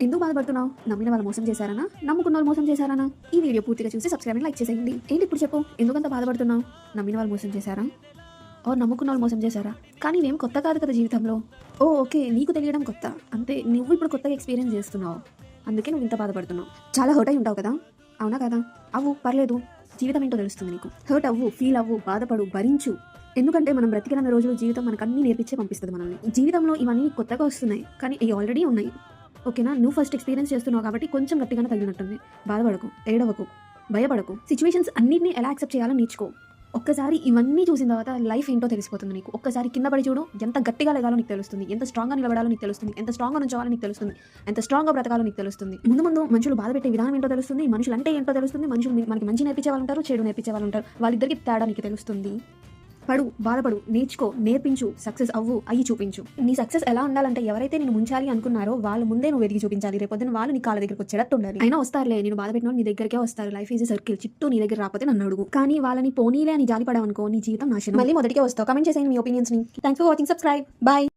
ఎందుకు బాధపడుతున్నావు? నమ్మిన వాళ్ళు మోసం చేశారనా? నమ్ముకున్న వాళ్ళు మోసం చేశారనా? ఈ వీడియో పూర్తిగా చూసి సబ్స్క్రైబ్ లైక్ చేసేయండి. ఏంటి ఇప్పుడు చెప్పు, ఎందుకంత బాధపడుతున్నావు? నమ్మిన వాళ్ళు మోసం చేశారా? నమ్ముకున్న వాళ్ళు మోసం చేశారా? కానీ ఇవేం కొత్త కాదు కదా జీవితంలో. ఓకే, నీకు తెలియడం కొత్త అంతే. నువ్వు ఇప్పుడు కొత్తగా ఎక్స్పీరియన్స్ చేస్తున్నావు, అందుకే నువ్వు ఇంత బాధపడుతున్నావు. చాలా హర్ట్ అయి ఉంటావు కదా, అవునా కదా? అవ్వు, పర్లేదు. జీవితం ఏంటో తెలుస్తుంది నీకు. హర్ట్ అవ్వు, ఫీల్ అవ్వు, బాధపడు, భరించు. ఎందుకంటే మనం బ్రతికిన రోజులు జీవితం మనకు అన్నీ నేర్పించే పంపిస్తుంది మనల్ని. జీవితంలో ఇవన్నీ కొత్తగా వస్తున్నాయి, కానీ ఇవి ఆల్రెడీ ఉన్నాయి. ఓకేనా? నువ్వు ఫస్ట్ ఎక్స్పీరియన్స్ చేస్తున్నావు కాబట్టి కొంచెం గట్టిగానే తగిలినట్టుంది. బాధపడకు, ఏడవకు, భయపడకు. సిచ్యువేషన్స్ అన్నింటినీ ఎలా యాక్సెప్ట్ చేయాలో నేర్చుకో. ఒక్కసారి ఇవన్నీ చూసిన తర్వాత లైఫ్ ఏంటో తెలిసిపోతుంది నీకు. ఒక్కసారి కింద పడి చూడు, ఎంత గట్టిగా లేగాలో నీకు తెలుస్తుంది, ఎంత స్ట్రాంగ్గా నిలబడాలో నీకు తెలుస్తుంది, ఎంత స్ట్రాంగ్గా నుంచోవాలో నీకు తెలుస్తుంది, ఎంత స్ట్రాంగ్గా బ్రతకాలో నీకు తెలుస్తుంది. ముందు ముందు మనుషులు బాధ పెట్టే విధానం ఏంటో తెలుస్తుంది, మనుషులు అంటే ఏంటో తెలుస్తుంది. మనుషులు మనకి మంచి నేర్పించే వాళ్ళు ఉంటారు, చెడు నేర్పించే వాళ్ళు ఉంటారు. వాళ్ళిద్దరికి తేడా నీకు తెలుస్తుంది. పడు, బాధపడు, నేర్చుకో, నేర్పించు, సక్సెస్ అయ్యి చూపించు. నీ సక్సెస్ ఎలా ఉండాలంటే ఎవరైతే నేను ముంచాలి అనుకున్నారో వాళ్ళ ముందే నువ్వు ఎదిగి చూపించాలి. రేపొద్దున వాళ్ళు నీ కాళ్ళ దగ్గరకు వచ్చేటట్టు ఉండాలి. అయినా వస్తారులే, నేను బాధ పెట్టిన నీ దగ్గరికే వస్తారు. లైఫ్ ఈజ్ సర్కిల్, చుట్టూ నీ దగ్గర రాకపోతే నన్ను అడుగు. కానీ వాళ్ళని పోనీలే అని జాలిపడావనుకో, నీ జీవితం నాశనం. మళ్ళీ మొదటికే వస్తావు. కమెంట్ చేసేయండి మీ ఒపీనియన్స్ ని. Thanks for watching, subscribe, bye.